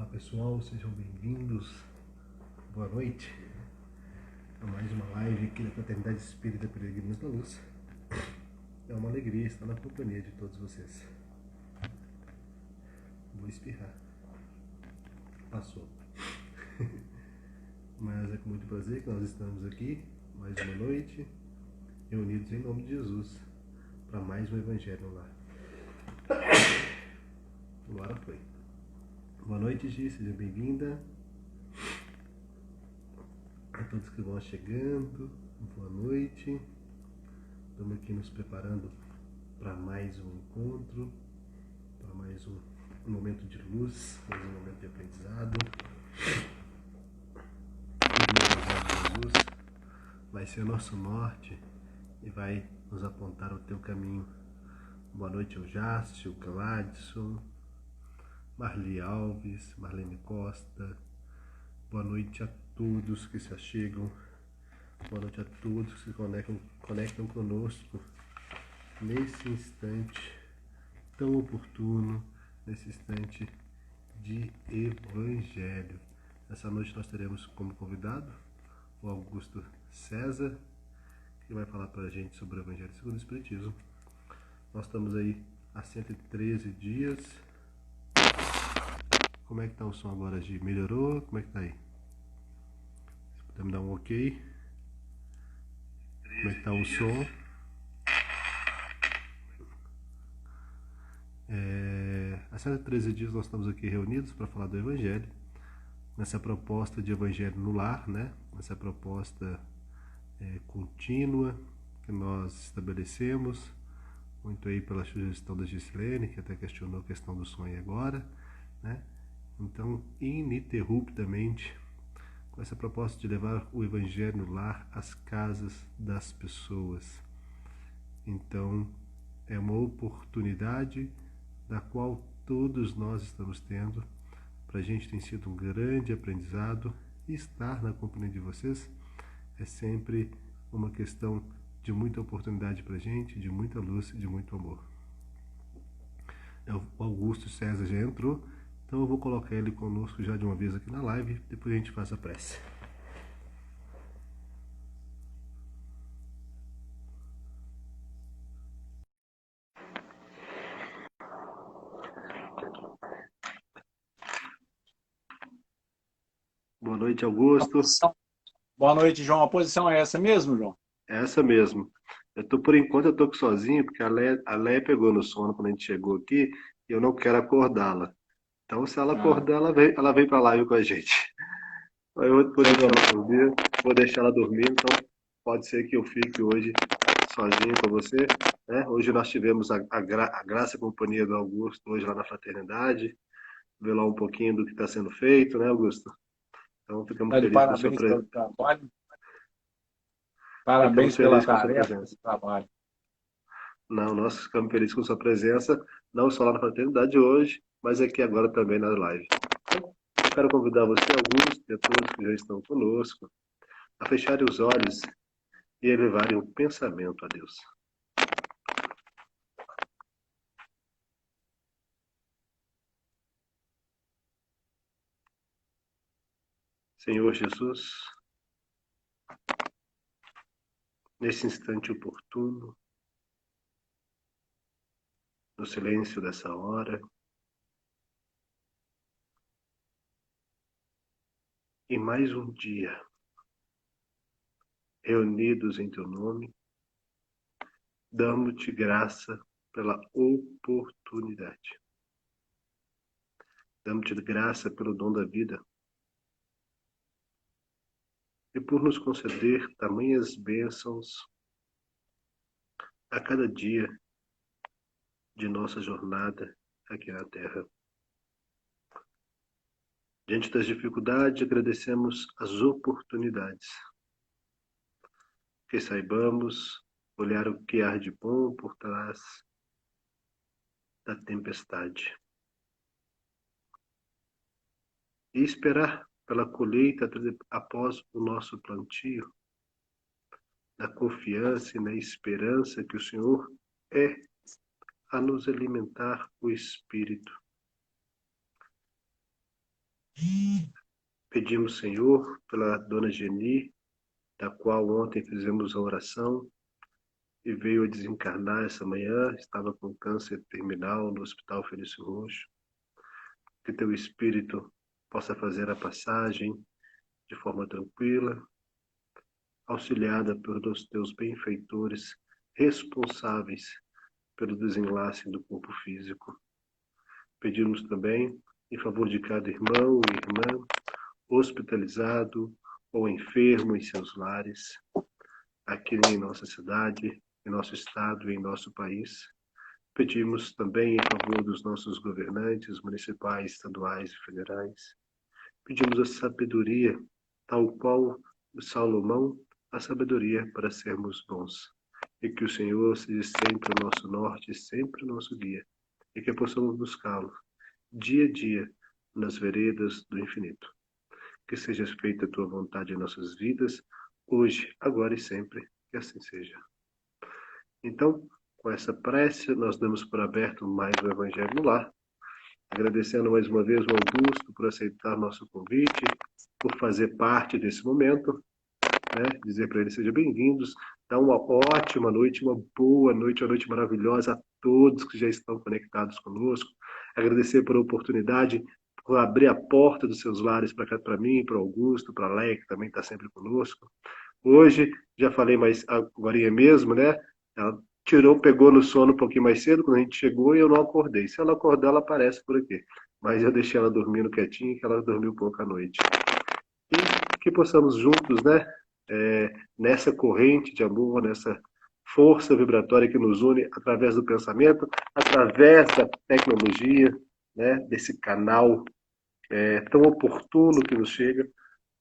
Olá pessoal, sejam bem-vindos, boa noite a mais uma live aqui da Fraternidade Espírita Peregrinos da Luz. É uma alegria estar na companhia de todos vocês. Vou espirrar. Passou. Mas é com muito prazer que nós estamos aqui, mais uma noite, reunidos em nome de Jesus, para mais um Evangelho lá. Agora foi. Boa noite, Gi, seja bem-vinda. A todos que vão chegando, boa noite. Estamos aqui nos preparando para mais um encontro, para mais um momento de luz, mais um momento de aprendizado. Jesus vai ser o nosso norte e vai nos apontar o teu caminho. Boa noite ao Jácio, Gladson, Marli Alves, Marlene Costa. Boa noite a todos que se achegam. Boa noite a todos que se conectam conosco nesse instante tão oportuno, nesse instante de Evangelho. Essa noite nós teremos como convidado o Augusto César, que vai falar para a gente sobre o Evangelho segundo o Espiritismo. Nós estamos aí há 113 dias. Como é que está o som agora, Gi? Melhorou? Como é que está aí? Se puder me dar um ok. Como é que está o som? Há 113 dias nós estamos aqui reunidos para falar do Evangelho, nessa proposta de Evangelho no lar, né? Essa proposta contínua que nós estabelecemos, muito aí pela sugestão da Gislene, que até questionou a questão do sonho agora, né? Então, ininterruptamente, com essa proposta de levar o Evangelho no lar às casas das pessoas. Então, é uma oportunidade da qual todos nós estamos tendo. Para a gente tem sido um grande aprendizado, e estar na companhia de vocês é sempre uma questão de muita oportunidade para a gente, de muita luz e de muito amor. O Augusto César já entrou, então eu vou colocar ele conosco já de uma vez aqui na live, depois a gente faz a prece. Boa noite, Augusto. Boa noite, João. A posição é essa mesmo, João? Essa mesmo. Por enquanto eu tô sozinho, porque a Leia pegou no sono quando a gente chegou aqui, e eu não quero acordá-la. Então, se ela acordar, ela vem para live com a gente. Eu vou deixar ela dormir, então pode ser que eu fique hoje sozinho com você, né? Hoje nós tivemos a graça e companhia do Augusto hoje lá na Fraternidade, ver lá um pouquinho do que está sendo feito, né, Augusto? Então ficamos Tá de felizes com a sua parabéns pelo presença. trabalho. Ficamos Parabéns pela felizes com a sua tarefa presença. do trabalho. Não, nós ficamos felizes com a sua presença, não só lá na Fraternidade hoje, mas aqui agora também na live. Eu quero convidar você, Augusto, e a todos que já estão conosco, a fecharem os olhos e elevarem o pensamento a Deus. Senhor Jesus, nesse instante oportuno, no silêncio dessa hora, em mais um dia, reunidos em Teu nome, damos-te graça pela oportunidade. Damos-te graça pelo dom da vida e por nos conceder tamanhas bênçãos a cada dia de nossa jornada aqui na Terra. Diante das dificuldades, agradecemos as oportunidades. Que saibamos olhar o que há de bom por trás da tempestade e esperar pela colheita após o nosso plantio, na confiança e na esperança que o Senhor é a nos alimentar o Espírito. Pedimos, Senhor, pela dona Geni, da qual ontem fizemos a oração e veio a desencarnar essa manhã, estava com câncer terminal no Hospital Felício Roxo. Que teu Espírito possa fazer a passagem de forma tranquila, auxiliada pelos teus benfeitores responsáveis pelo desenlace do corpo físico. Pedimos também em favor de cada irmão e irmã hospitalizado ou enfermo em seus lares, aqui em nossa cidade, em nosso estado e em nosso país. Pedimos também em favor dos nossos governantes municipais, estaduais e federais. Pedimos a sabedoria, tal qual o Salomão, a sabedoria para sermos bons. E que o Senhor seja sempre o nosso norte, sempre o nosso guia. E que possamos buscá-lo dia a dia nas veredas do infinito. Que seja feita a tua vontade em nossas vidas, hoje, agora e sempre. Que assim seja. Então, com essa prece, nós damos por aberto mais o Evangelho no Lar. Agradecendo mais uma vez o Augusto por aceitar nosso convite, por fazer parte desse momento, né? Dizer para ele, sejam bem-vindos, dar uma ótima noite, uma boa noite, uma noite maravilhosa a todos que já estão conectados conosco. Agradecer pela oportunidade, por abrir a porta dos seus lares para mim, para o Augusto, para a Leia, que também está sempre conosco. Hoje, já falei mais agora mesmo, né? Ela pegou no sono um pouquinho mais cedo, quando a gente chegou, e eu não acordei. Se ela acordar, ela aparece por aqui. Mas eu deixei ela dormindo quietinha, que ela dormiu pouco à noite. E que possamos juntos, né? Nessa corrente de amor, nessa força vibratória que nos une através do pensamento, através da tecnologia, né? Desse canal tão oportuno que nos chega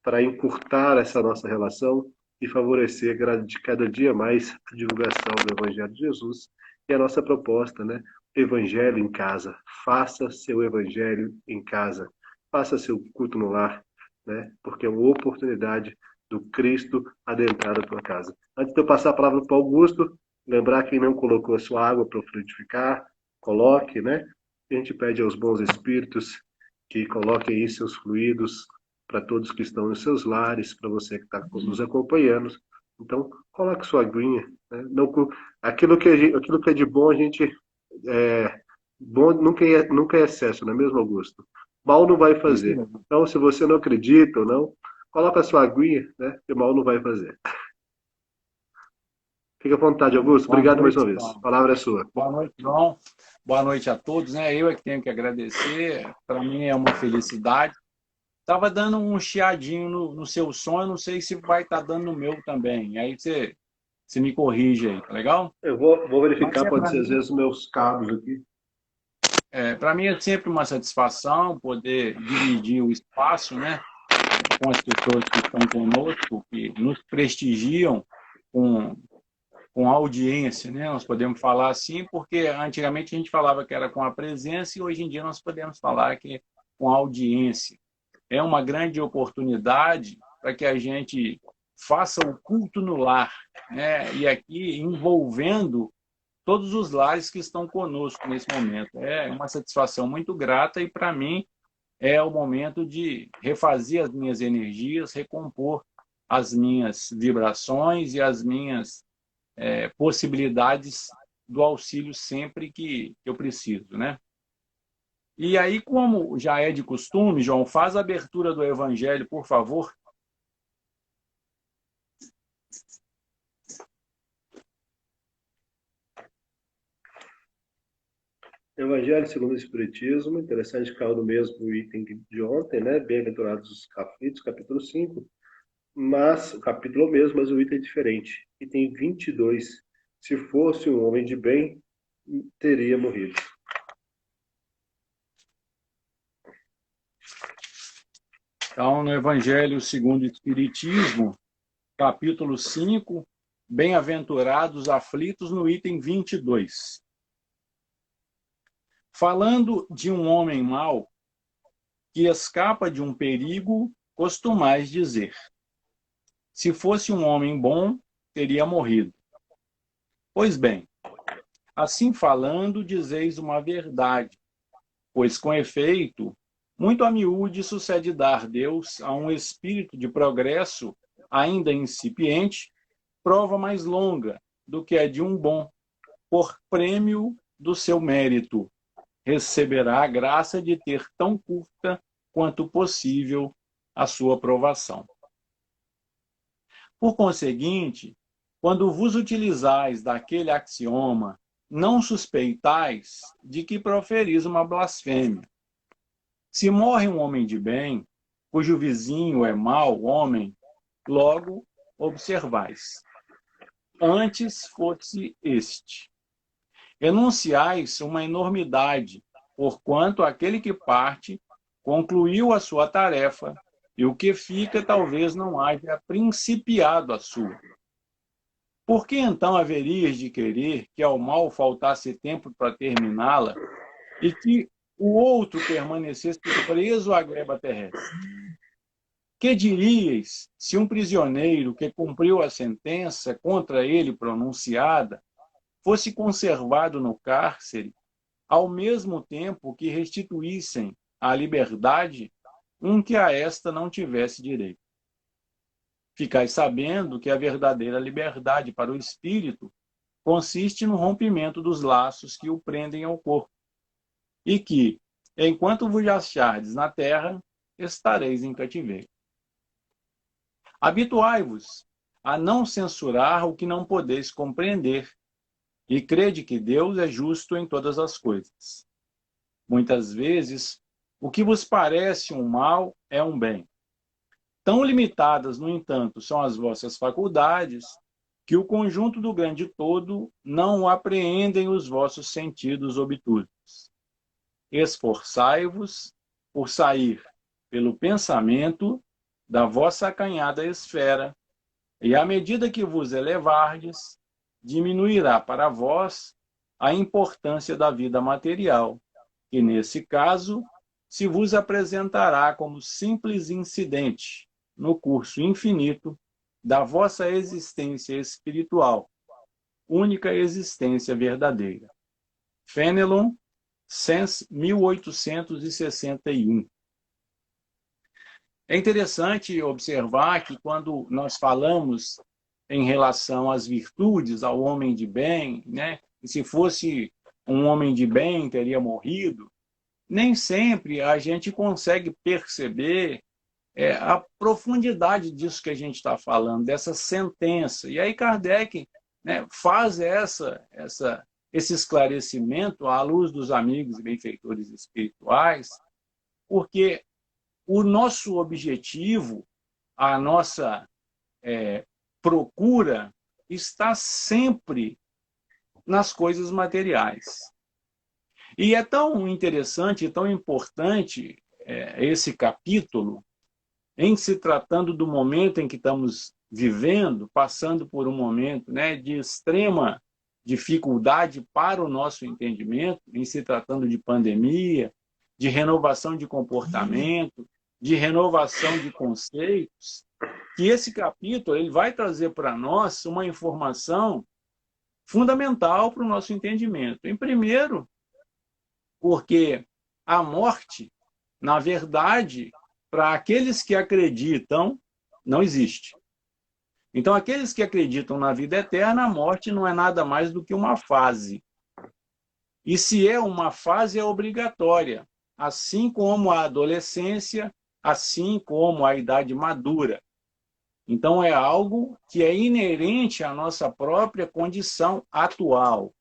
para encurtar essa nossa relação e favorecer de cada dia mais a divulgação do Evangelho de Jesus e a nossa proposta, né? Evangelho em casa. Faça seu Evangelho em casa. Faça seu culto no lar, né? Porque é uma oportunidade do Cristo adentrar a tua casa. Antes de eu passar a palavra para o Augusto, lembrar quem não colocou a sua água para frutificar, coloque, né? A gente pede aos bons espíritos que coloquem aí seus fluidos para todos que estão nos seus lares, para você que está nos acompanhando. Então, coloque sua aguinha. Né? Não, aquilo que é de bom, a gente... bom nunca é excesso, não é mesmo, Augusto? Mal não vai fazer. Então, se você não acredita ou não, coloca a sua aguinha, né? Que mal não vai fazer. Fique à vontade, Augusto. Obrigado mais uma vez. A palavra é sua. Boa noite, João. Boa noite a todos. Né? Eu é que tenho que agradecer. Para mim é uma felicidade. Estava dando um chiadinho no seu som, eu não sei se vai estar dando no meu também. Aí você me corrige aí, tá legal? Eu vou verificar, pode ser às vezes meus cabos aqui. Para mim é sempre uma satisfação poder dividir o espaço, né, com as pessoas que estão conosco, que nos prestigiam com a audiência, né? Nós podemos falar assim, porque antigamente a gente falava que era com a presença e hoje em dia nós podemos falar que é com a audiência. É uma grande oportunidade para que a gente faça o culto no lar, né? E aqui envolvendo todos os lares que estão conosco nesse momento. É uma satisfação muito grata e, para mim, é o momento de refazer as minhas energias, recompor as minhas vibrações e as minhas possibilidades do auxílio sempre que eu preciso, né? E aí, como já é de costume, João, faz a abertura do Evangelho, por favor. Evangelho segundo o Espiritismo, interessante que caiu no mesmo item de ontem, né? Bem-aventurados os aflitos, capítulo 5, mas o capítulo é o mesmo, mas o item é diferente. Item 22. Se fosse um homem de bem, teria morrido. Então, no Evangelho segundo o Espiritismo, capítulo 5, Bem-aventurados aflitos, no item 22. Falando de um homem mau que escapa de um perigo, costumais dizer: se fosse um homem bom, teria morrido. Pois bem, assim falando, dizeis uma verdade, pois com efeito, Muito a miúde sucede dar Deus a um espírito de progresso ainda incipiente, prova mais longa do que a de um bom, por prêmio do seu mérito, receberá a graça de ter tão curta quanto possível a sua provação. Por conseguinte, quando vos utilizais daquele axioma, não suspeitais de que proferis uma blasfêmia. Se morre um homem de bem, cujo vizinho é mau homem, logo observais. Antes fosse este. Enunciais uma enormidade, porquanto aquele que parte concluiu a sua tarefa, e o que fica talvez não haja principiado a sua. Por que então haverias de querer que ao mal faltasse tempo para terminá-la e que o outro permanecesse preso à gleba terrestre? Que diríeis se um prisioneiro que cumpriu a sentença contra ele pronunciada fosse conservado no cárcere, ao mesmo tempo que restituíssem à liberdade um que a esta não tivesse direito? Ficais sabendo que a verdadeira liberdade para o espírito consiste no rompimento dos laços que o prendem ao corpo, e que, enquanto vos achardes na terra, estareis em cativeiro. Habituai-vos a não censurar o que não podeis compreender, e crede que Deus é justo em todas as coisas. Muitas vezes, o que vos parece um mal é um bem. Tão limitadas, no entanto, são as vossas faculdades, que o conjunto do grande todo não apreendem os vossos sentidos obtusos. Esforçai-vos por sair pelo pensamento da vossa acanhada esfera, e à medida que vos elevardes, diminuirá para vós a importância da vida material, que nesse caso se vos apresentará como simples incidente no curso infinito da vossa existência espiritual, única existência verdadeira. Fenelon, Sens 1861. É interessante observar que quando nós falamos em relação às virtudes, ao homem de bem, né? E se fosse um homem de bem, teria morrido, nem sempre a gente consegue perceber a profundidade disso que a gente está falando, dessa sentença. E aí Kardec, né, faz esse esclarecimento à luz dos amigos e benfeitores espirituais, porque o nosso objetivo, a nossa procura, está sempre nas coisas materiais. E é tão interessante e tão importante esse capítulo, em se tratando do momento em que estamos vivendo, passando por um momento, né, de extrema dificuldade para o nosso entendimento, em se tratando de pandemia, de renovação de comportamento, de renovação de conceitos, que esse capítulo ele vai trazer para nós uma informação fundamental para o nosso entendimento. Em primeiro, porque a morte, na verdade, para aqueles que acreditam, não existe. Então, aqueles que acreditam na vida eterna, a morte não é nada mais do que uma fase. E se é uma fase, é obrigatória, assim como a adolescência, assim como a idade madura. Então, é algo que é inerente à nossa própria condição atual.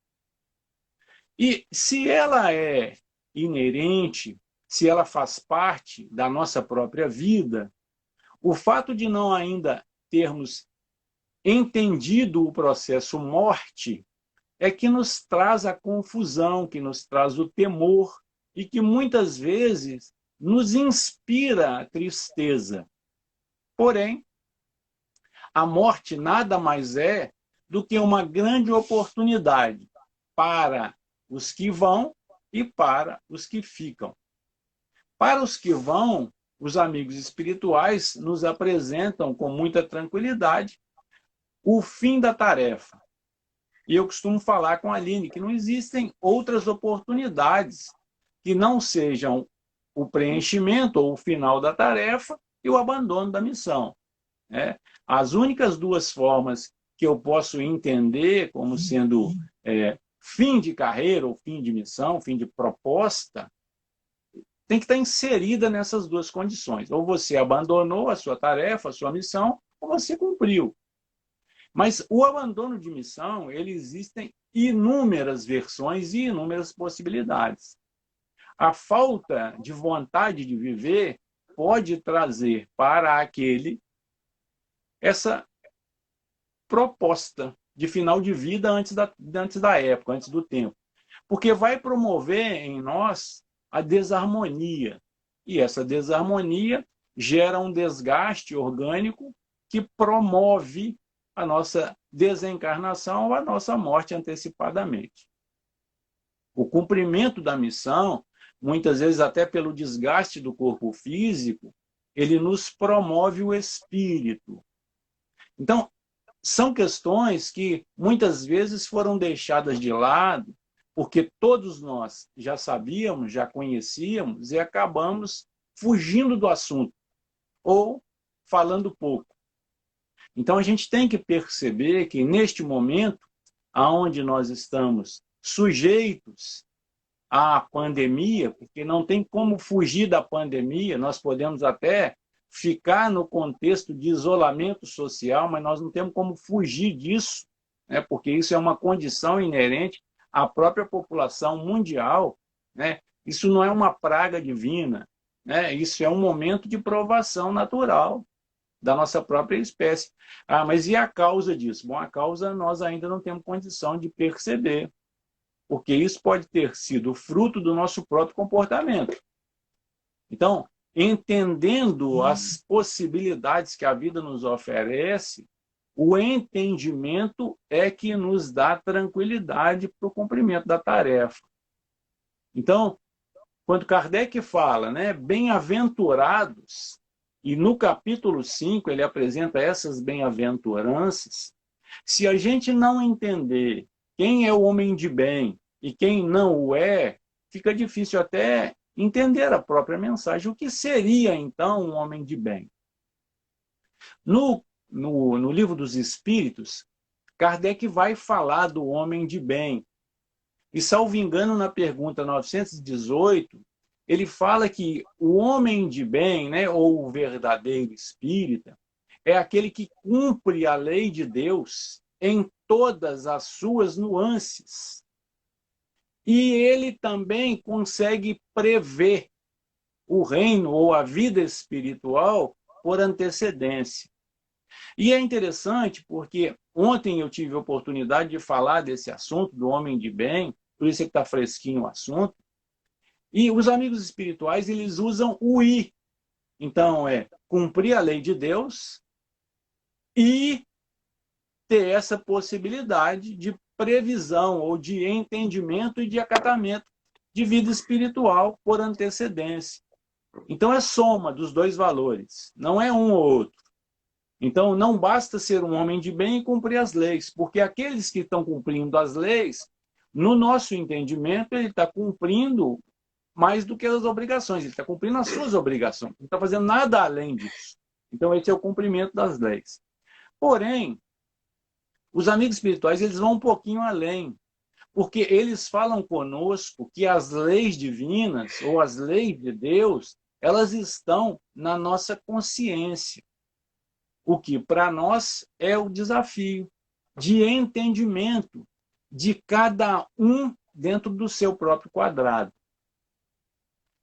E se ela é inerente, se ela faz parte da nossa própria vida, o fato de não ainda termos entendido o processo morte é que nos traz a confusão, que nos traz o temor e que muitas vezes nos inspira a tristeza. Porém, a morte nada mais é do que uma grande oportunidade para os que vão e para os que ficam. Para os que vão, os amigos espirituais nos apresentam com muita tranquilidade o fim da tarefa. E eu costumo falar com a Aline que não existem outras oportunidades que não sejam o preenchimento ou o final da tarefa e o abandono da missão. Né? As únicas duas formas que eu posso entender como sendo fim de carreira ou fim de missão, fim de proposta, tem que estar inserida nessas duas condições. Ou você abandonou a sua tarefa, a sua missão, ou você cumpriu. Mas o abandono de missão, ele existem inúmeras versões e inúmeras possibilidades. A falta de vontade de viver pode trazer para aquele essa proposta de final de vida antes da época, antes do tempo. Porque vai promover em nós a desarmonia. E essa desarmonia gera um desgaste orgânico que promove a nossa desencarnação ou a nossa morte antecipadamente. O cumprimento da missão, muitas vezes até pelo desgaste do corpo físico, ele nos promove o espírito. Então, são questões que muitas vezes foram deixadas de lado, porque todos nós já sabíamos, já conhecíamos e acabamos fugindo do assunto ou falando pouco. Então, a gente tem que perceber que, neste momento, onde nós estamos sujeitos à pandemia, porque não tem como fugir da pandemia, nós podemos até ficar no contexto de isolamento social, mas nós não temos como fugir disso, né? Porque isso é uma condição inerente à própria população mundial, né? Isso não é uma praga divina, né? Isso é um momento de provação natural da nossa própria espécie. Mas e a causa disso? Bom, a causa nós ainda não temos condição de perceber, porque isso pode ter sido fruto do nosso próprio comportamento. Então, entendendo as possibilidades que a vida nos oferece, o entendimento é que nos dá tranquilidade para o cumprimento da tarefa. Então, quando Kardec fala, né, bem-aventurados, e no capítulo 5 ele apresenta essas bem-aventuranças, se a gente não entender quem é o homem de bem e quem não o é, fica difícil até entender a própria mensagem. O que seria, então, um homem de bem? No Livro dos Espíritos, Kardec vai falar do homem de bem. E, salvo engano, na pergunta 918, ele fala que o homem de bem, né, ou o verdadeiro espírita, é aquele que cumpre a lei de Deus em todas as suas nuances. E ele também consegue prever o reino ou a vida espiritual por antecedência. E é interessante porque ontem eu tive a oportunidade de falar desse assunto, do homem de bem, por isso é que está fresquinho o assunto. E os amigos espirituais, eles usam o I. Então, é cumprir a lei de Deus e ter essa possibilidade de previsão ou de entendimento e de acatamento de vida espiritual por antecedência. Então, é soma dos dois valores, não é um ou outro. Então, não basta ser um homem de bem e cumprir as leis, porque aqueles que estão cumprindo as leis, no nosso entendimento, ele está cumprindo mais do que as obrigações, ele está cumprindo as suas obrigações, não está fazendo nada além disso. Então, esse é o cumprimento das leis. Porém, os amigos espirituais, eles vão um pouquinho além, porque eles falam conosco que as leis divinas, ou as leis de Deus, elas estão na nossa consciência, o que para nós é o desafio de entendimento de cada um dentro do seu próprio quadrado.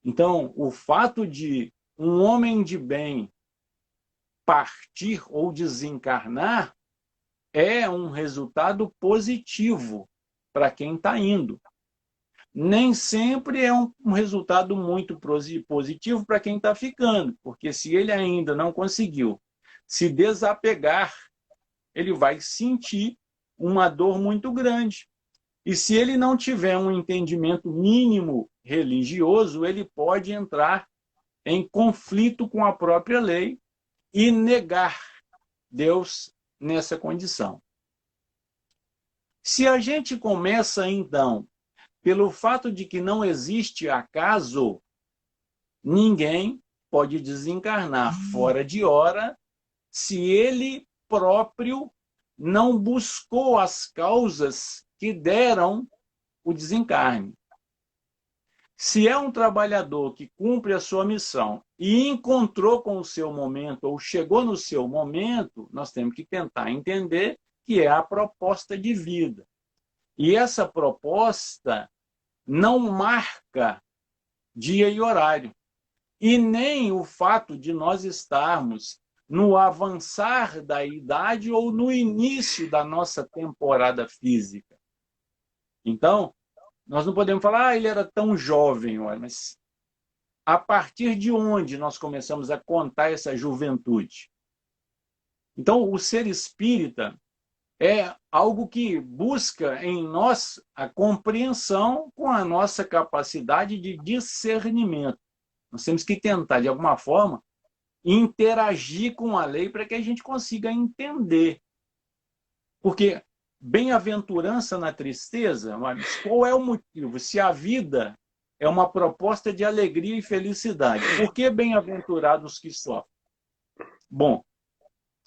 Então, o fato de um homem de bem partir ou desencarnar é um resultado positivo para quem está indo. Nem sempre é um resultado muito positivo para quem está ficando, porque se ele ainda não conseguiu se desapegar, ele vai sentir uma dor muito grande. E se ele não tiver um entendimento mínimo religioso, ele pode entrar em conflito com a própria lei e negar Deus nessa condição. Se a gente começa, então, pelo fato de que não existe acaso, ninguém pode desencarnar fora de hora se ele próprio não buscou as causas que deram o desencarne. Se é um trabalhador que cumpre a sua missão e encontrou com o seu momento, ou chegou no seu momento, nós temos que tentar entender que é a proposta de vida. E essa proposta não marca dia e horário. E nem o fato de nós estarmos no avançar da idade ou no início da nossa temporada física. Então, nós não podemos falar, ele era tão jovem, mas a partir de onde nós começamos a contar essa juventude? Então, o ser espírita é algo que busca em nós a compreensão com a nossa capacidade de discernimento. Nós temos que tentar, de alguma forma, interagir com a lei para que a gente consiga entender. Porque bem-aventurança na tristeza, mas qual é o motivo? Se a vida é uma proposta de alegria e felicidade, por que bem-aventurados que sofrem? Bom,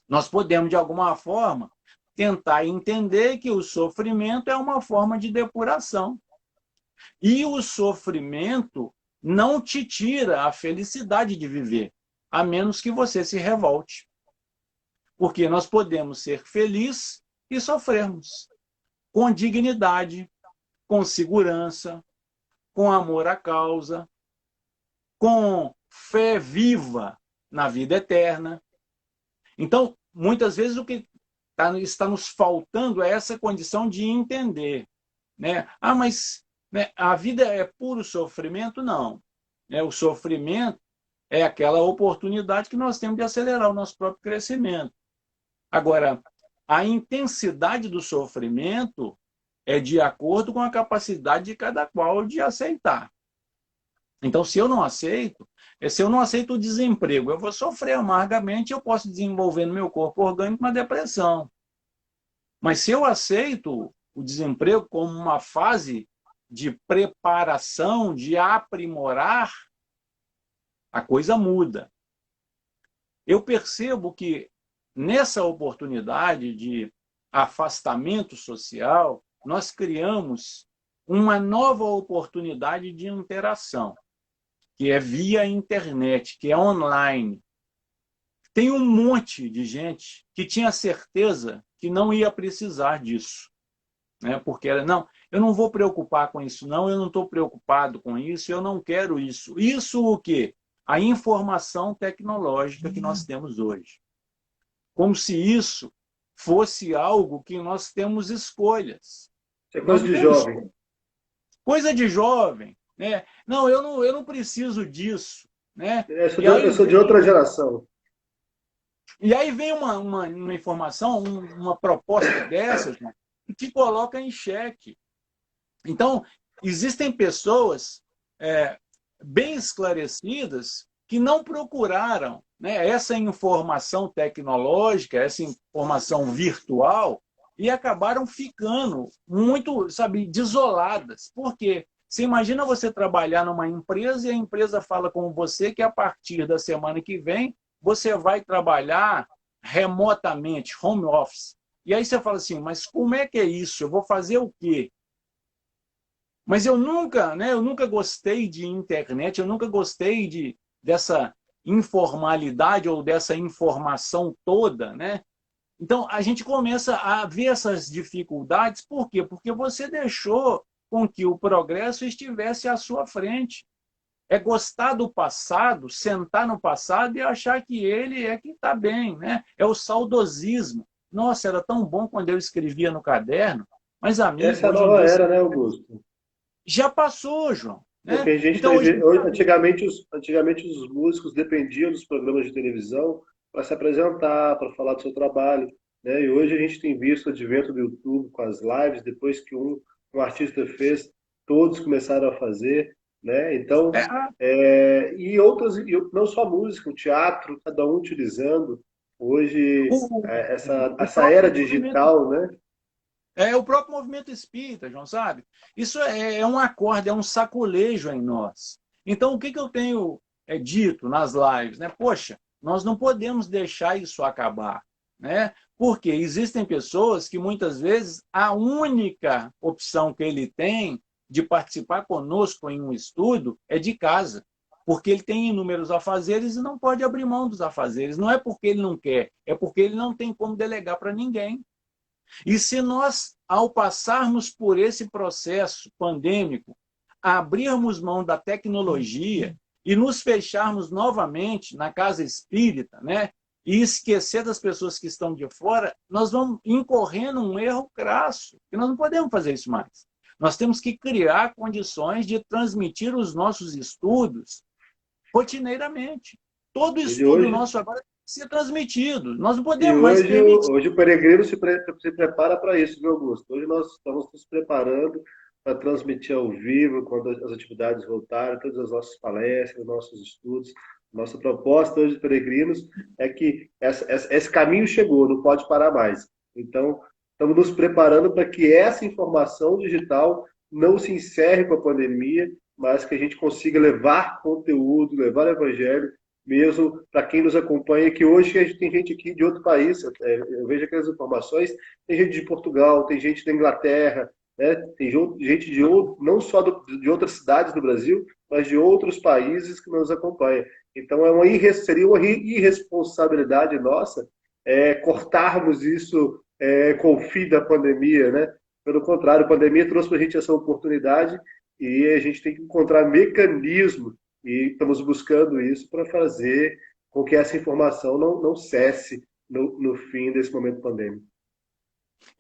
nós podemos, de alguma forma, tentar entender que o sofrimento é uma forma de depuração. E o sofrimento não te tira a felicidade de viver, a menos que você se revolte. Porque nós podemos ser felizes e sofrermos, com dignidade, com segurança, com amor à causa, com fé viva na vida eterna. Então, muitas vezes o que está nos faltando é essa condição de entender, né? Ah, mas, né, a vida é puro sofrimento? Não. O sofrimento é aquela oportunidade que nós temos de acelerar o nosso próprio crescimento. Agora, a intensidade do sofrimento é de acordo com a capacidade de cada qual de aceitar. Então, se eu não aceito o desemprego, eu vou sofrer amargamente, eu posso desenvolver no meu corpo orgânico uma depressão. Mas se eu aceito o desemprego como uma fase de preparação, de aprimorar, a coisa muda. Eu percebo que nessa oportunidade de afastamento social, nós criamos uma nova oportunidade de interação, que é via internet, que é online. Tem um monte de gente que tinha certeza que não ia precisar disso, né? Porque não, eu não vou preocupar com isso, não, eu não estou preocupado com isso, eu não quero isso. Isso o quê? A informação tecnológica que nós temos hoje. Como se isso fosse algo que nós temos escolhas. É coisa de jovem. Coisa de jovem, né? Não, eu não preciso disso, né? Eu sou de outra geração. E aí vem uma informação, uma proposta dessas, né, que te coloca em xeque. Então, existem pessoas bem esclarecidas que não procuraram, né, essa informação tecnológica, essa informação virtual, e acabaram ficando muito, sabe, desoladas. Por quê? Você imagina você trabalhar numa empresa e a empresa fala com você que a partir da semana que vem você vai trabalhar remotamente, home office. E aí você fala assim, mas como é que é isso? Eu vou fazer o quê? Mas eu nunca gostei de internet, eu nunca gostei dessa informalidade ou dessa informação toda, né? Então, a gente começa a ver essas dificuldades. Por quê? Porque você deixou com que o progresso estivesse à sua frente. É gostar do passado, sentar no passado e achar que ele é que está bem, né? É o saudosismo. Nossa, era tão bom quando eu escrevia no caderno, mas amigo, essa é a nova era, né, Augusto? Já passou, João. Né? Porque a gente então, antigamente os músicos dependiam dos programas de televisão para se apresentar, para falar do seu trabalho, né? E hoje a gente tem visto o advento do YouTube com as lives, depois que um artista fez, todos começaram a fazer, né? Então, e outras, não só música, o teatro, cada um utilizando hoje essa era digital, né? É o próprio movimento espírita, João, sabe? Isso é um acorde, é um sacolejo em nós. Então, o que eu tenho dito nas lives, né? Poxa, nós não podemos deixar isso acabar, né? Porque existem pessoas que muitas vezes a única opção que ele tem de participar conosco em um estudo é de casa, porque ele tem inúmeros afazeres e não pode abrir mão dos afazeres. Não é porque ele não quer, é porque ele não tem como delegar para ninguém. E se nós, ao passarmos por esse processo pandêmico, abrirmos mão da tecnologia e nos fecharmos novamente na casa espírita, né? E esquecer das pessoas que estão de fora, nós vamos incorrer num erro crasso, e nós não podemos fazer isso mais. Nós temos que criar condições de transmitir os nossos estudos rotineiramente. Todo E estudo hoje, nosso agora tem que ser transmitido. Nós não e podemos mais hoje, permitir. hoje o peregrino se prepara para isso, viu, Augusto? Hoje nós estamos nos preparando para transmitir ao vivo, quando as atividades voltarem, todas as nossas palestras, nossos estudos. Nossa proposta hoje, peregrinos, é que esse caminho chegou, não pode parar mais. Então, estamos nos preparando para que essa informação digital não se encerre com a pandemia, mas que a gente consiga levar conteúdo, levar o evangelho mesmo para quem nos acompanha, que hoje a gente tem gente aqui de outro país, eu vejo aquelas informações, tem gente de Portugal, tem gente da Inglaterra, né? Tem gente de não só de outras cidades do Brasil, mas de outros países que nos acompanham. Então seria uma irresponsabilidade nossa cortarmos isso com o fim da pandemia, né? Pelo contrário, a pandemia trouxe para a gente essa oportunidade e a gente tem que encontrar mecanismos e estamos buscando isso para fazer com que essa informação não cesse no fim desse momento pandêmico.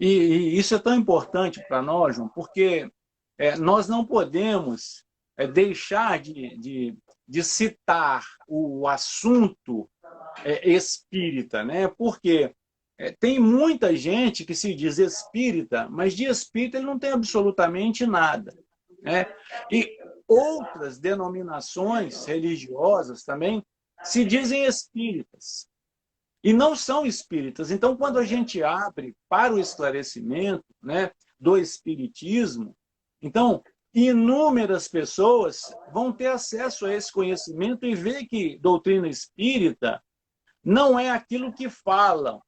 E isso é tão importante para nós, João, porque nós não podemos deixar de citar o assunto espírita, né? Porque tem muita gente que se diz espírita, mas de espírita ele não tem absolutamente nada, né? E outras denominações religiosas também se dizem espíritas e não são espíritas. Então, quando a gente abre para o esclarecimento, né, do espiritismo, então inúmeras pessoas vão ter acesso a esse conhecimento e ver que doutrina espírita não é aquilo que falam,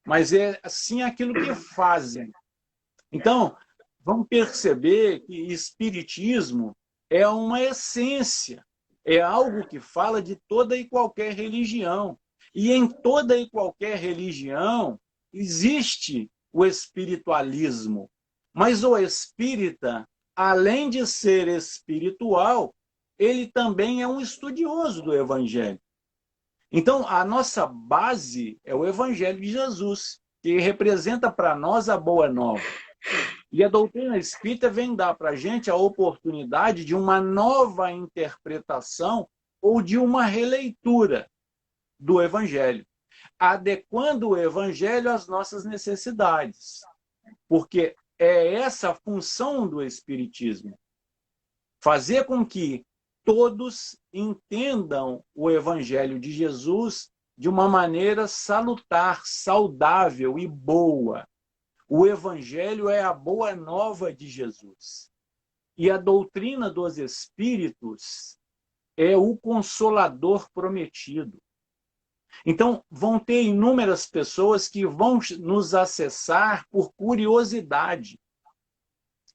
mas é sim aquilo que fazem. Então, vamos perceber que espiritismo é uma essência, é algo que fala de toda e qualquer religião. E em toda e qualquer religião existe o espiritualismo. Mas o espírita, além de ser espiritual, ele também é um estudioso do Evangelho. Então, a nossa base é o Evangelho de Jesus, que representa para nós a Boa Nova. E a doutrina espírita vem dar para a gente a oportunidade de uma nova interpretação ou de uma releitura do Evangelho, adequando o Evangelho às nossas necessidades. Porque é essa a função do Espiritismo, fazer com que todos entendam o Evangelho de Jesus de uma maneira salutar, saudável e boa. O Evangelho é a boa nova de Jesus. E a doutrina dos Espíritos é o Consolador prometido. Então, vão ter inúmeras pessoas que vão nos acessar por curiosidade.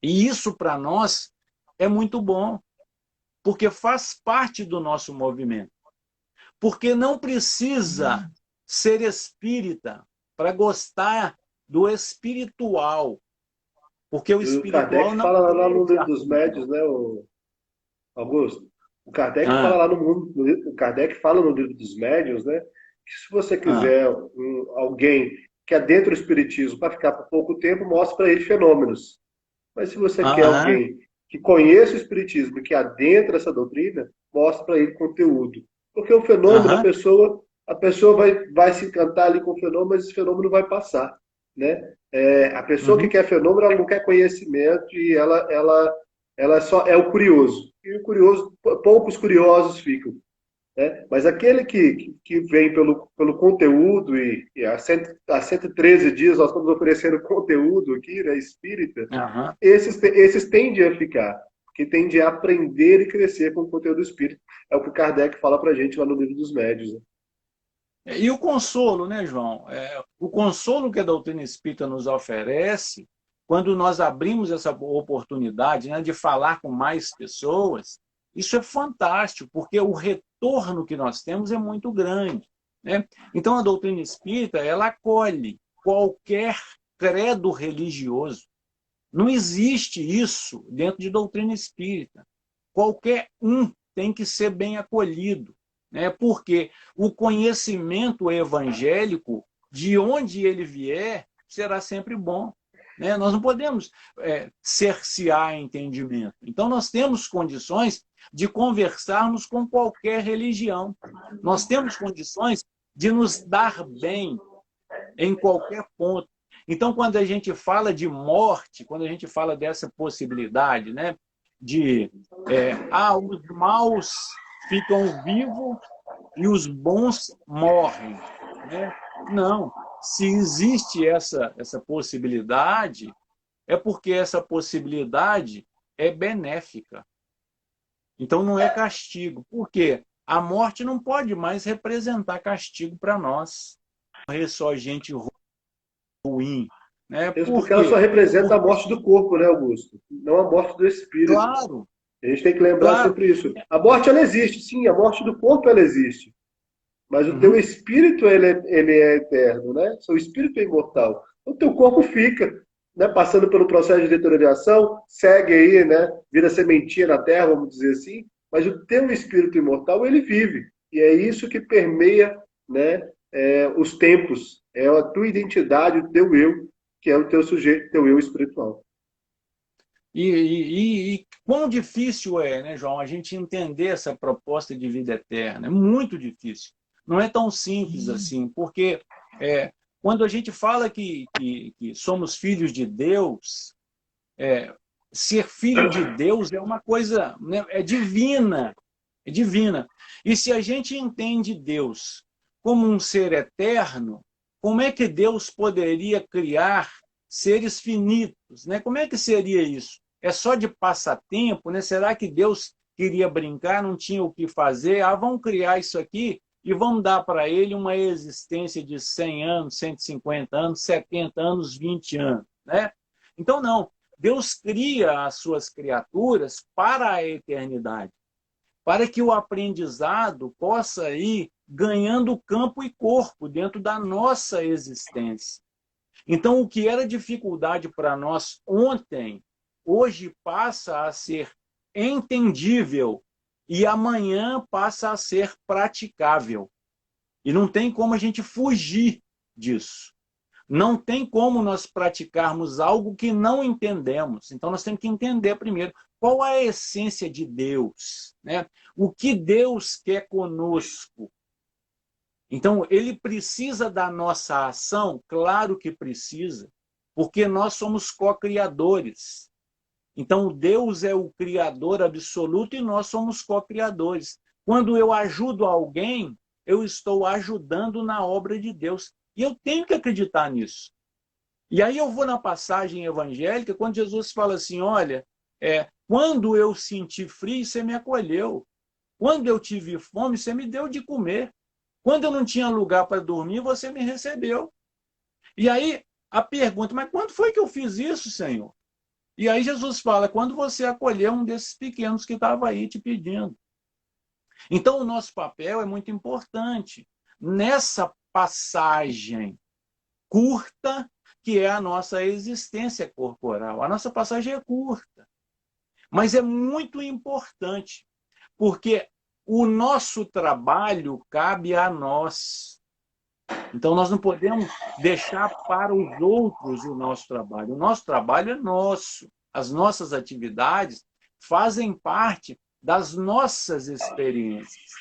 E isso, para nós, é muito bom, porque faz parte do nosso movimento. Porque não precisa ser espírita para gostar do espiritual. Porque o O espiritual Kardec não fala lá no é livro dos médios, né, Augusto? O Kardec fala lá o Kardec fala no livro dos médios, né, que se você quiser alguém que adentra o espiritismo para ficar por pouco tempo, mostra para ele fenômenos. Mas se você quer alguém que conheça o espiritismo e que adentra essa doutrina, mostra para ele conteúdo. Porque o fenômeno, a pessoa vai se encantar ali com o fenômeno, mas esse fenômeno vai passar, né? A pessoa que quer fenômeno, ela não quer conhecimento e ela só é o curioso. E o curioso, poucos curiosos ficam. Né? Mas aquele que vem pelo conteúdo, e há 113 dias nós estamos oferecendo conteúdo aqui, né, espírita, esses tendem a ficar. que tem de aprender e crescer com o conteúdo espírita. É o que Kardec fala para a gente lá no Livro dos Médiuns. Né? E o consolo, né, João? O consolo que a doutrina espírita nos oferece, quando nós abrimos essa oportunidade, né, de falar com mais pessoas, isso é fantástico, porque o retorno que nós temos é muito grande. Né? Então, a doutrina espírita, ela acolhe qualquer credo religioso. Não existe isso dentro de doutrina espírita. Qualquer um tem que ser bem acolhido, né? Porque o conhecimento evangélico, de onde ele vier, será sempre bom. Né? Nós não podemos cercear entendimento. Então, nós temos condições de conversarmos com qualquer religião. Nós temos condições de nos dar bem em qualquer ponto. Então, quando a gente fala de morte, quando a gente fala dessa possibilidade, né, de os maus ficam vivos e os bons morrem, né? Não. Se existe essa possibilidade, é porque essa possibilidade é benéfica. Então, não é castigo. Por quê? A morte não pode mais representar castigo para nós. Morrer só gente ruim. Né? Isso Por porque ela só quê? representa a Porque, morte do corpo, né, Augusto? Não a morte do espírito. claro, A gente tem que lembrar claro. sempre isso. A morte, ela existe, sim, a morte do corpo, ela existe. Mas o teu Uhum. espírito, ele é eterno, né? Seu espírito é imortal. O teu corpo fica, né? Passando pelo processo de deterioração, segue aí, né? Vira sementinha na terra, vamos dizer assim. Mas o teu espírito imortal, ele vive. E é isso que permeia, né? Os tempos. É a tua identidade, o teu eu, que é o teu sujeito, teu eu espiritual. E quão difícil é, né, João, a gente entender essa proposta de vida eterna. É muito difícil. Não é tão simples assim, porque quando a gente fala que somos filhos de Deus, ser filho de Deus é uma coisa, né, divina, é divina. E se a gente entende Deus como um ser eterno, como é que Deus poderia criar seres finitos? Né? Como é que seria isso? É só de passatempo? Né? Será que Deus queria brincar, não tinha o que fazer? Ah, vamos criar isso aqui e vamos dar para ele uma existência de 100 anos, 150 anos, 70 anos, 20 anos. Né? Então, não. Deus cria as suas criaturas para a eternidade, para que o aprendizado possa ir ganhando campo e corpo dentro da nossa existência. Então, o que era dificuldade para nós ontem, hoje passa a ser entendível e amanhã passa a ser praticável. E não tem como a gente fugir disso. Não tem como nós praticarmos algo que não entendemos. Então, nós temos que entender primeiro qual é a essência de Deus, né? O que Deus quer conosco. Então, ele precisa da nossa ação? Claro que precisa, porque nós somos co-criadores. Então, Deus é o criador absoluto e nós somos co-criadores. Quando eu ajudo alguém, eu estou ajudando na obra de Deus. E eu tenho que acreditar nisso. E aí eu vou na passagem evangélica, quando Jesus fala assim, olha, quando eu senti frio, você me acolheu. Quando eu tive fome, você me deu de comer. Quando eu não tinha lugar para dormir, você me recebeu. E aí a pergunta, mas quando foi que eu fiz isso, Senhor? E aí Jesus fala, quando você acolheu um desses pequenos que estava aí te pedindo. Então o nosso papel é muito importante nessa passagem curta que é a nossa existência corporal. A nossa passagem é curta, mas é muito importante, porque o nosso trabalho cabe a nós. Então, nós não podemos deixar para os outros o nosso trabalho. O nosso trabalho é nosso. As nossas atividades fazem parte das nossas experiências.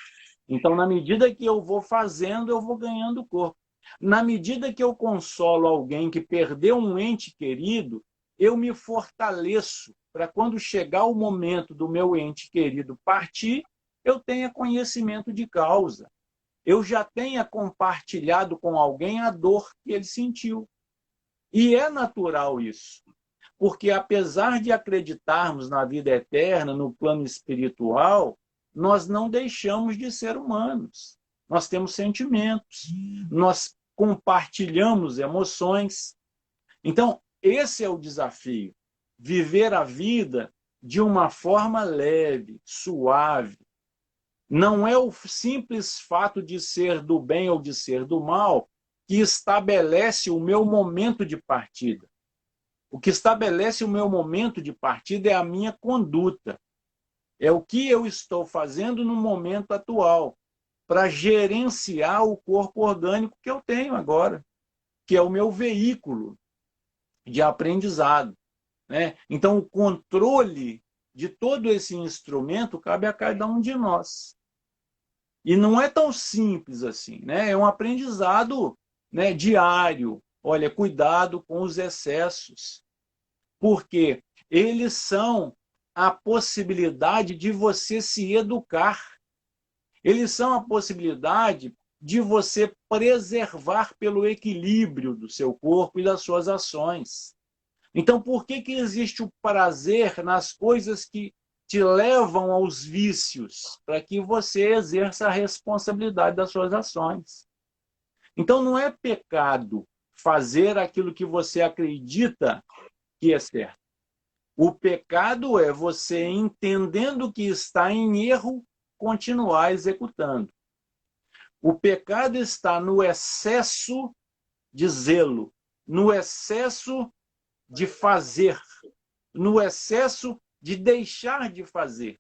Então, na medida que eu vou fazendo, eu vou ganhando corpo. Na medida que eu consolo alguém que perdeu um ente querido, eu me fortaleço para quando chegar o momento do meu ente querido partir, eu tenha conhecimento de causa. Eu já tenha compartilhado com alguém a dor que ele sentiu. E é natural isso. Porque apesar de acreditarmos na vida eterna, no plano espiritual, nós não deixamos de ser humanos. Nós temos sentimentos, nós compartilhamos emoções. Então, esse é o desafio. Viver a vida de uma forma leve, suave. Não é o simples fato de ser do bem ou de ser do mal que estabelece o meu momento de partida. O que estabelece o meu momento de partida é a minha conduta. É o que eu estou fazendo no momento atual para gerenciar o corpo orgânico que eu tenho agora, que é o meu veículo de aprendizado, né? Então, o controle de todo esse instrumento cabe a cada um de nós. E não é tão simples assim, né? É um aprendizado, né, diário. Olha, cuidado com os excessos, porque eles são a possibilidade de você se educar. Eles são a possibilidade de você preservar pelo equilíbrio do seu corpo e das suas ações. Então, por que existe o prazer nas coisas que te levam aos vícios? Para que você exerça a responsabilidade das suas ações. Então, não é pecado fazer aquilo que você acredita que é certo. O pecado é você, entendendo que está em erro, continuar executando. O pecado está no excesso de zelo, no excesso de fazer, no excesso de deixar de fazer.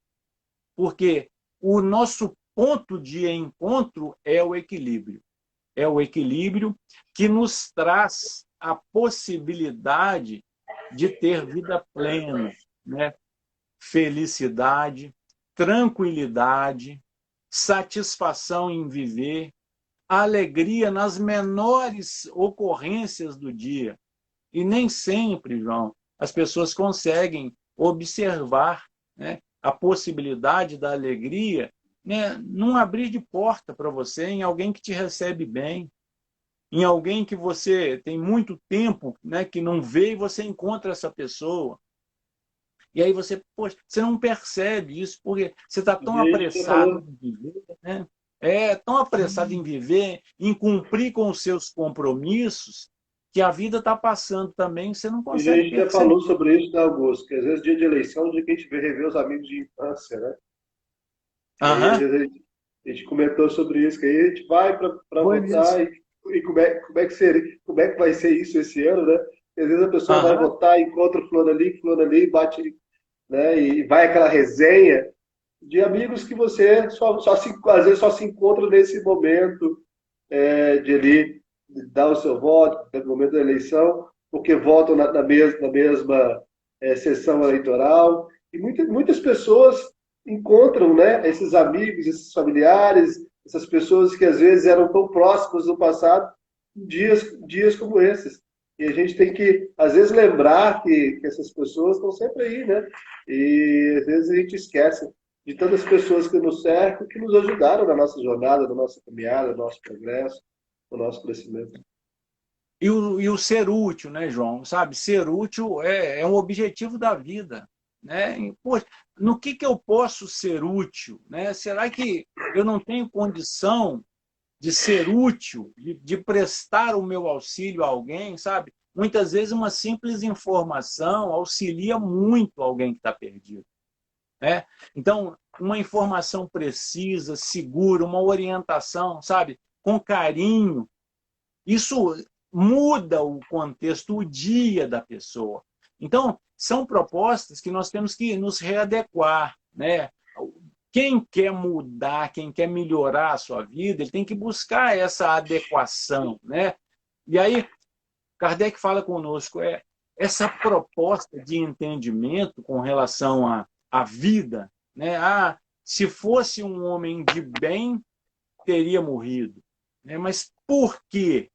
Porque o nosso ponto de encontro é o equilíbrio. É o equilíbrio que nos traz a possibilidade de ter vida plena, né? Felicidade, tranquilidade, satisfação em viver, alegria nas menores ocorrências do dia. E nem sempre, João, as pessoas conseguem observar, né, a possibilidade da alegria, né, num abrir de porta para você, em alguém que te recebe bem, em alguém que você tem muito tempo, né, que não vê e você encontra essa pessoa. E aí você, poxa, você não percebe isso, porque você está tão apressado em viver, né? Tão apressado em viver, em cumprir com os seus compromissos, que a vida está passando também, você não E a consegue gente já perceber. falou sobre isso, né, Augusto? Que às vezes dia de eleição é o dia que a gente vê rever os amigos de infância, né? E aí, às Aham, vezes, a gente comentou sobre isso, que aí a gente vai para foi mesmo. votar e como é que vai ser isso esse ano, né? E às vezes a pessoa vai Aham, votar, encontra fulano ali, bate, né? E vai aquela resenha de amigos que você às vezes só se encontra nesse momento de ali dar o seu voto, no momento da eleição, porque votam na mesma sessão eleitoral. E muitas pessoas encontram, né, esses amigos, esses familiares, essas pessoas que às vezes eram tão próximas no passado, em dias como esses. E a gente tem que, às vezes, lembrar que essas pessoas estão sempre aí, né? E às vezes a gente esquece de tantas pessoas que nos cercam, que nos ajudaram na nossa jornada, na nossa caminhada, no nosso progresso, no nosso crescimento. E o ser útil, né, João? Sabe, ser útil é um objetivo da vida, né? E, poxa, no que eu posso ser útil, né? Será que eu não tenho condição de ser útil, de prestar o meu auxílio a alguém, sabe? Muitas vezes uma simples informação auxilia muito alguém que está perdido, né? Então, uma informação precisa, segura, uma orientação, sabe? Com carinho, isso muda o contexto, o dia da pessoa. Então, são propostas que nós temos que nos readequar, né? Quem quer mudar, quem quer melhorar a sua vida, ele tem que buscar essa adequação, né? E aí, Kardec fala conosco, essa proposta de entendimento com relação à vida, né? Se fosse um homem de bem, teria morrido, né? Mas por quê?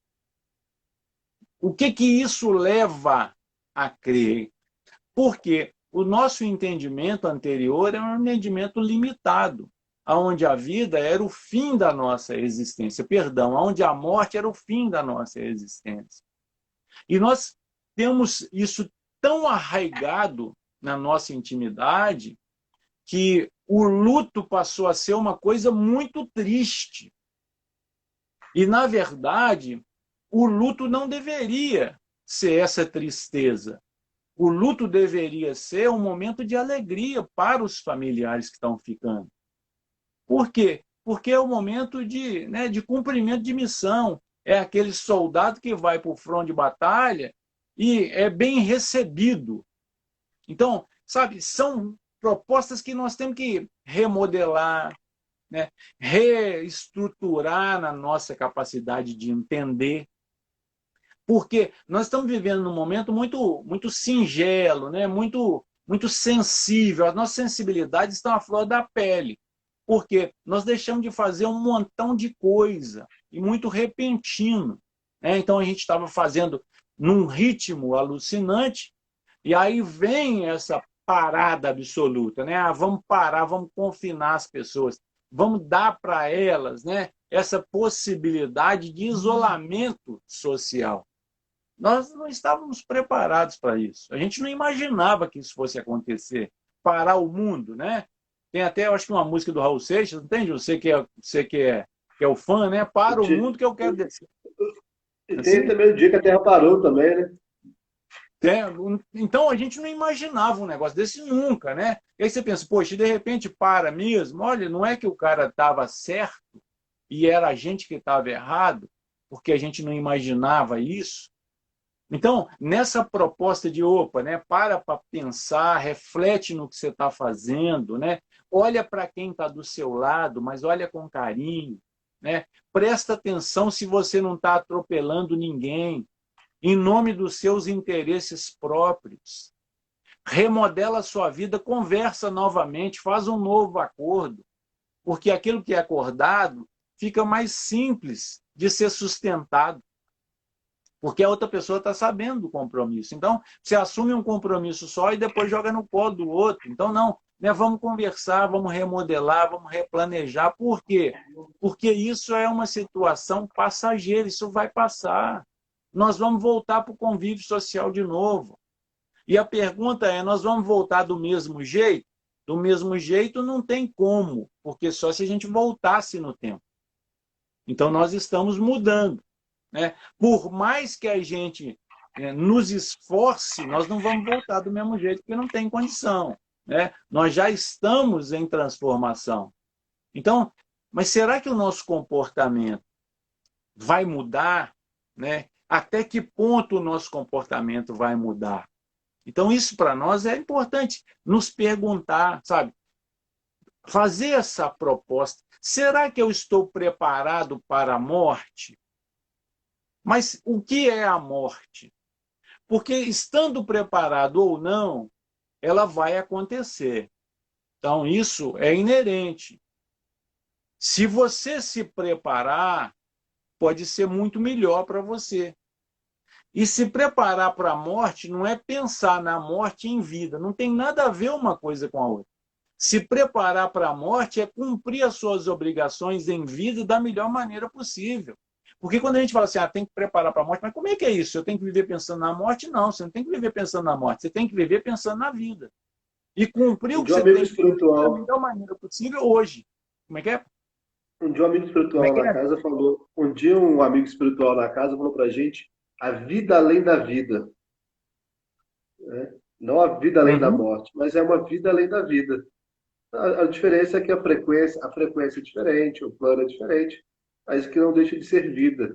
O que isso leva a crer? Porque o nosso entendimento anterior é um entendimento limitado, onde a vida era o fim da nossa existência, perdão, onde a morte era o fim da nossa existência. E nós temos isso tão arraigado na nossa intimidade que o luto passou a ser uma coisa muito triste. E, na verdade, o luto não deveria ser essa tristeza. O luto deveria ser um momento de alegria para os familiares que estão ficando. Por quê? Porque é o momento de cumprimento de missão. É aquele soldado que vai para o front de batalha e é bem recebido. Então, sabe, são propostas que nós temos que remodelar, né? Reestruturar na nossa capacidade de entender. Porque nós estamos vivendo num momento muito singelo, né? Muito sensível. As nossas sensibilidades estão à flor da pele. Porque nós deixamos de fazer um montão de coisa e muito repentino, né? Então a gente estava fazendo num ritmo alucinante e aí vem essa parada absoluta, né? Ah, vamos parar, vamos confinar as pessoas, vamos dar para elas, né, essa possibilidade de isolamento social. Nós não estávamos preparados para isso. A gente não imaginava que isso fosse acontecer, parar o mundo, né? Tem até, eu acho que uma música do Raul Seixas, entende? Você que é o fã, né? Para o mundo que eu quero descer. E tem Assim, também o dia que a Terra parou também, né? então a gente não imaginava um negócio desse nunca, né? E aí você pensa, poxa, de repente para mesmo. Olha, não é que o cara estava certo e era a gente que estava errado, porque a gente não imaginava isso. Então, nessa proposta de, opa, né, para pensar, reflete no que você está fazendo, né, olha para quem está do seu lado, mas olha com carinho, né, presta atenção se você não está atropelando ninguém, em nome dos seus interesses próprios. Remodela a sua vida, conversa novamente, faz um novo acordo, porque aquilo que é acordado fica mais simples de ser sustentado. Porque a outra pessoa está sabendo do compromisso. Então, você assume um compromisso só e depois joga no colo do outro. Então, não, né, vamos conversar, vamos remodelar, vamos replanejar. Por quê? Porque isso é uma situação passageira, isso vai passar. Nós vamos voltar para o convívio social de novo. E a pergunta é, nós vamos voltar do mesmo jeito? Do mesmo jeito não tem como, porque só se a gente voltasse no tempo. Então, nós estamos mudando. Né? Por mais que a gente nos esforce, nós não vamos voltar do mesmo jeito, porque não tem condição. Né? Nós já estamos em transformação. Então, mas será que o nosso comportamento vai mudar? Né? Até que ponto o nosso comportamento vai mudar? Então, isso para nós é importante, nos perguntar, sabe? Fazer essa proposta. Será que eu estou preparado para a morte? Mas o que é a morte? Porque estando preparado ou não, ela vai acontecer. Então, isso é inerente. Se você se preparar, pode ser muito melhor para você. E se preparar para a morte não é pensar na morte em vida. Não tem nada a ver uma coisa com a outra. Se preparar para a morte é cumprir as suas obrigações em vida da melhor maneira possível. Porque quando a gente fala assim, tem que preparar para a morte, mas como é que é isso? Eu tenho que viver pensando na morte? Não, você não tem que viver pensando na morte, você tem que viver pensando na vida. E cumprir o que Um você amigo tem que fazer da espiritual, melhor maneira possível hoje. Como é que é? um dia um amigo Como é espiritual que na é? casa falou, um dia um amigo espiritual na casa falou pra gente a vida além da vida, né? Não a vida além da Uhum. morte, mas é uma vida além da vida. A diferença é que a frequência é diferente, o plano é diferente, mas que não deixa de ser vida,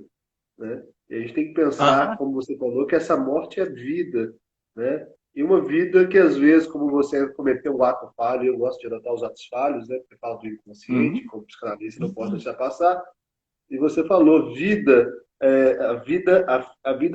né? E a gente tem que pensar, Aham. como você falou, que essa morte é vida, né? E uma vida que às vezes, como você cometeu um ato falho, eu gosto de anotar os atos falhos, né? Porque fala do inconsciente, Uhum. como psicanalista não posso deixar passar. E você falou vida, a vida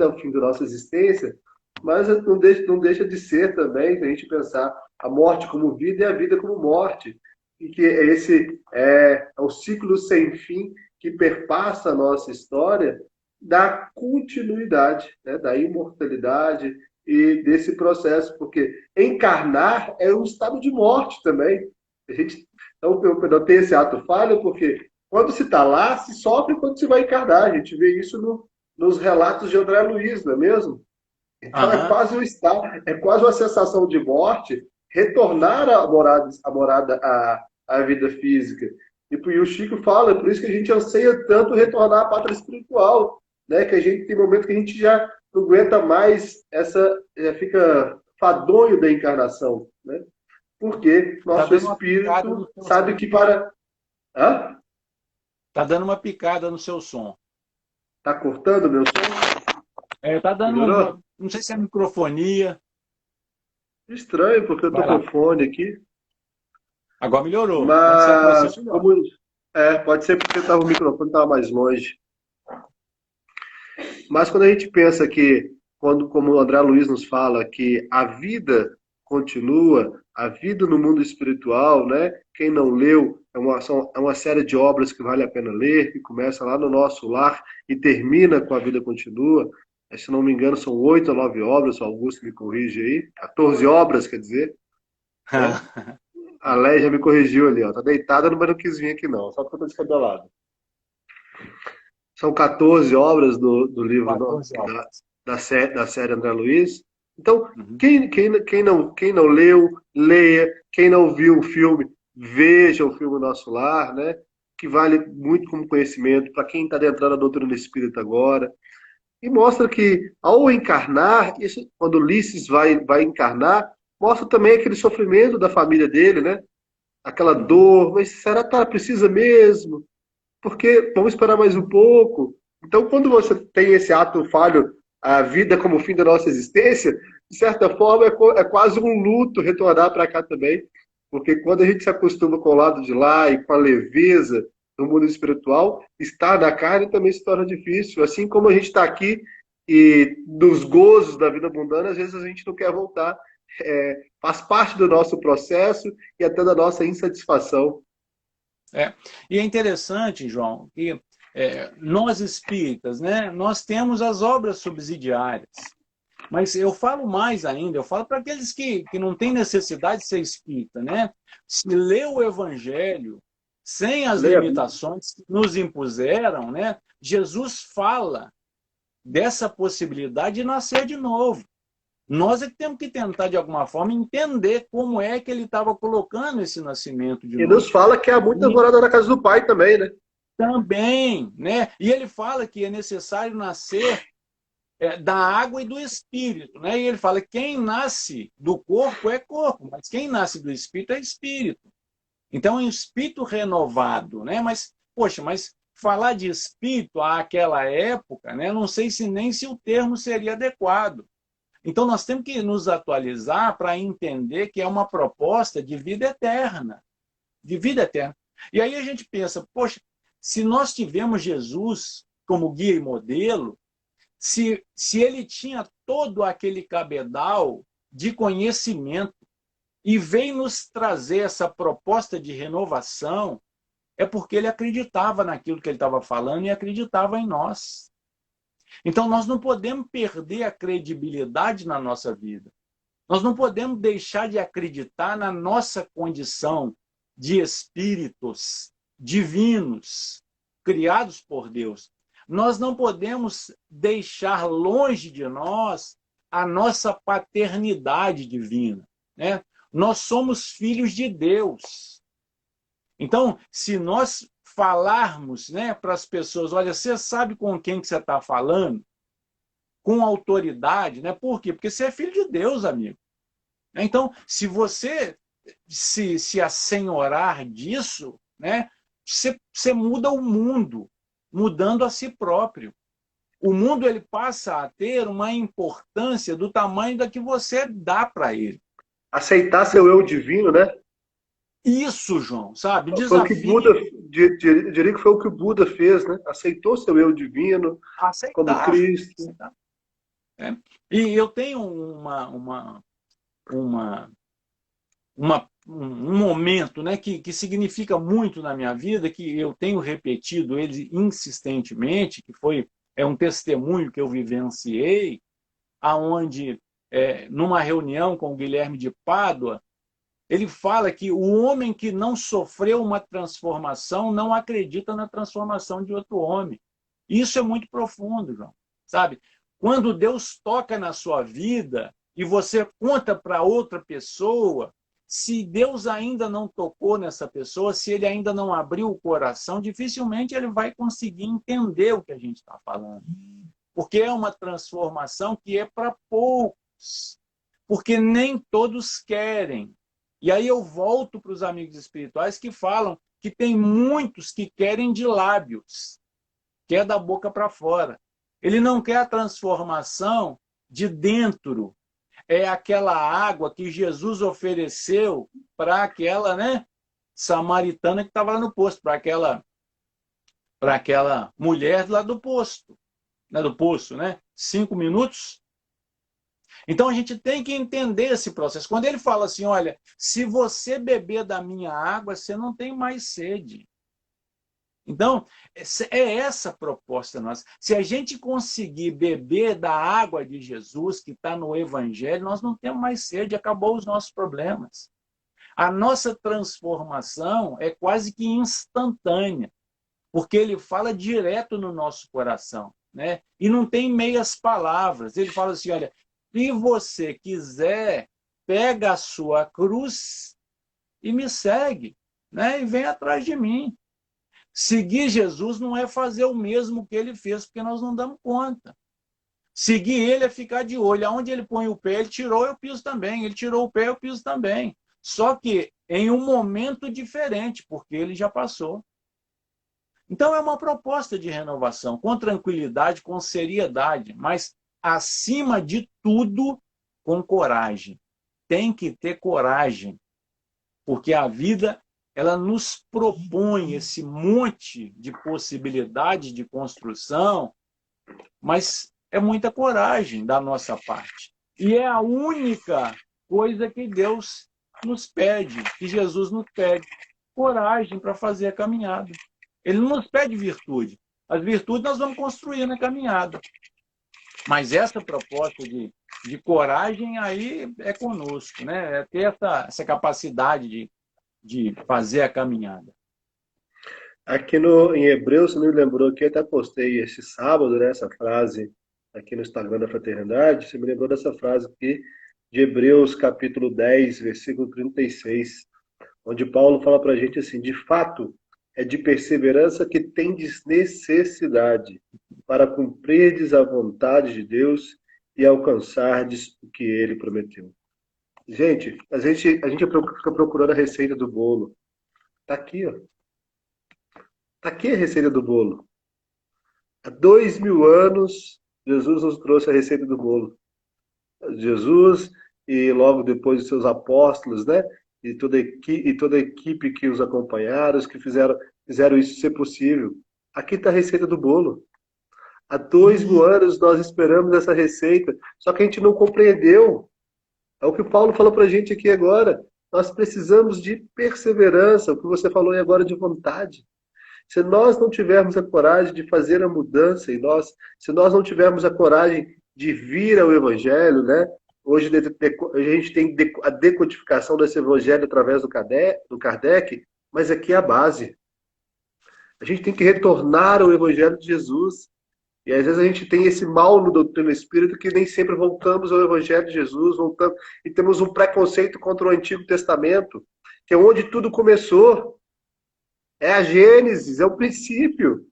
é o fim da nossa existência, mas não deixa de ser também, se a gente pensar a morte como vida e a vida como morte, e que esse é o ciclo sem fim que perpassa a nossa história da continuidade, né, da imortalidade e desse processo, porque encarnar é um estado de morte também. A gente não tem esse ato falho, porque quando se está lá, se sofre quando se vai encarnar. A gente vê isso nos relatos de André Luiz, não é mesmo? Então é Aham. quase um estado, é quase uma sensação de morte, retornar à vida física. E o Chico fala, por isso que a gente anseia tanto retornar à pátria espiritual, né? Que a gente tem momento que a gente já não aguenta mais já fica fadonho da encarnação, né? Porque Tá nosso dando uma picada no espírito seu sabe som. que para. Hã? Tá dando uma picada no seu som. Tá cortando meu som? Tá dando Melhorou? não sei se é microfonia. Estranho, porque eu tô Vai com lá. fone aqui. Agora melhorou. Quando se aproxima, Mas melhora. como pode ser porque o microfone estava mais longe. Mas quando a gente pensa que, como o André Luiz nos fala, que a vida continua, a vida no mundo espiritual, né? Quem não leu, é uma série de obras que vale a pena ler, que começa lá no nosso lar e termina com a vida continua. Se não me engano, são 8 ou 9 obras, o Augusto me corrige aí. 14 obras, quer dizer, né? A Leia já me corrigiu ali, ó. Tá deitada, mas não quis vir aqui não, só porque eu tô descabelado. São 14 obras do livro 14 horas. da série André Luiz. Então, Uhum. quem não leu, leia. Quem não viu o filme, veja o filme Nosso Lar, né? Que vale muito como conhecimento para quem está adentrando a doutrina espírita agora. E mostra que, ao encarnar, isso, quando Ulisses vai encarnar, mostra também aquele sofrimento da família dele, né? Aquela Uhum. dor. Mas será que ela precisa mesmo? Porque vamos esperar mais um pouco. Então, quando você tem esse ato falho, a vida como fim da nossa existência, de certa forma é quase um luto retornar para cá também. Porque quando a gente se acostuma com o lado de lá e com a leveza do mundo espiritual, estar na carne também se torna difícil. Assim como a gente está aqui e dos gozos da vida mundana, às vezes a gente não quer voltar. Faz parte do nosso processo e até da nossa insatisfação. É. E é interessante, João, que nós espíritas, né, nós temos as obras subsidiárias. Mas eu falo mais ainda, eu falo para aqueles que não têm necessidade de ser espírita, né? Se lê o Evangelho sem as Leia a Bíblia. limitações que nos impuseram, né? Jesus fala dessa possibilidade de nascer de novo. Nós é que temos que tentar, de alguma forma, entender como é que ele estava colocando esse nascimento de E nos novo. fala que há muitas E moradas na casa do pai também, né? também, né? E ele fala que é necessário nascer da água e do espírito, né? E ele fala que quem nasce do corpo é corpo, mas quem nasce do espírito é espírito. Então é um espírito renovado, né? Mas poxa, mas falar de espírito àquela época, né? Não sei se nem se o termo seria adequado. Então nós temos que nos atualizar para entender que é uma proposta de vida eterna, de vida eterna. E aí a gente pensa, poxa, se nós tivemos Jesus como guia e modelo, se ele tinha todo aquele cabedal de conhecimento e veio nos trazer essa proposta de renovação, é porque ele acreditava naquilo que ele estava falando e acreditava em nós. Então, nós não podemos perder a credibilidade na nossa vida. Nós não podemos deixar de acreditar na nossa condição de espíritos divinos, criados por Deus. Nós não podemos deixar longe de nós a nossa paternidade divina, né? Nós somos filhos de Deus. Então, se nós falarmos, né, para as pessoas, olha, você sabe com quem que você está falando? Com autoridade, né? Por quê? Porque você é filho de Deus, amigo. Então, se você se assenhorar disso, né, você muda o mundo, mudando a si próprio. O mundo ele passa a ter uma importância do tamanho da que você dá para ele. Aceitar seu eu divino, né? Isso, João, sabe? Foi o que Buda, Desafio diria que foi o que o Buda fez, né? Aceitou seu eu divino a como aceitar. Cristo. Né? E eu tenho uma, um momento, né, que significa muito na minha vida, que eu tenho repetido ele insistentemente, que é um testemunho que eu vivenciei, aonde, numa reunião com o Guilherme de Pádua, ele fala que o homem que não sofreu uma transformação não acredita na transformação de outro homem. Isso é muito profundo, João. Sabe? Quando Deus toca na sua vida e você conta para outra pessoa, se Deus ainda não tocou nessa pessoa, se ele ainda não abriu o coração, dificilmente ele vai conseguir entender o que a gente está falando. Porque é uma transformação que é para poucos. Porque nem todos querem. E aí eu volto para os amigos espirituais que falam que tem muitos que querem de lábios, que é da boca para fora. Ele não quer a transformação de dentro. É aquela água que Jesus ofereceu para aquela, né, samaritana que estava lá no posto, para aquela mulher lá do posto, né, do poço, né? 5 minutos. Então a gente tem que entender esse processo. Quando ele fala assim, olha, se você beber da minha água, você não tem mais sede. Então, é essa a proposta nossa. Se a gente conseguir beber da água de Jesus, que está no Evangelho, nós não temos mais sede, acabou os nossos problemas. A nossa transformação é quase que instantânea, porque ele fala direto no nosso coração, né? E não tem meias palavras. Ele fala assim, olha, se você quiser, pega a sua cruz e me segue, né? E vem atrás de mim. Seguir Jesus não é fazer o mesmo que ele fez, porque nós não damos conta. Seguir ele é ficar de olho. Aonde ele põe o pé, ele tirou, eu piso também. Ele tirou o pé, eu piso também. Só que em um momento diferente, porque ele já passou. Então é uma proposta de renovação, com tranquilidade, com seriedade, mas acima de tudo, com coragem. Tem que ter coragem, porque a vida ela nos propõe esse monte de possibilidades de construção, mas é muita coragem da nossa parte. E é a única coisa que Deus nos pede, que Jesus nos pede, coragem para fazer a caminhada. Ele não nos pede virtude. As virtudes nós vamos construir na caminhada. Mas essa proposta de coragem aí é conosco, né? É ter essa capacidade de fazer a caminhada. Aqui no, em Hebreus, você me lembrou que eu até postei esse sábado, né, essa frase aqui no Instagram da Fraternidade. Você me lembrou dessa frase aqui de Hebreus, capítulo 10, versículo 36, onde Paulo fala para a gente assim: de fato, é de perseverança que tendes necessidade para cumprirdes a vontade de Deus e alcançardes o que ele prometeu. Gente, a gente fica procurando a receita do bolo. Tá aqui, ó. Tá aqui a receita do bolo. Há 2000 anos, Jesus nos trouxe a receita do bolo. Jesus e logo depois os seus apóstolos, né? E toda a equipe que os acompanharam, os que fizeram isso ser possível. Aqui está a receita do bolo. Há 2000 anos nós esperamos essa receita, só que a gente não compreendeu. É o que o Paulo falou para a gente aqui agora. Nós precisamos de perseverança, o que você falou aí agora de vontade. Se nós não tivermos a coragem de fazer a mudança em nós, se nós não tivermos a coragem de vir ao Evangelho, né? Hoje a gente tem a decodificação desse Evangelho através do Kardec, mas aqui é a base. A gente tem que retornar ao Evangelho de Jesus. E às vezes a gente tem esse mal no doutrina espírita que nem sempre voltamos ao Evangelho de Jesus, voltamos, e temos um preconceito contra o Antigo Testamento, que é onde tudo começou. É a Gênesis, é o princípio.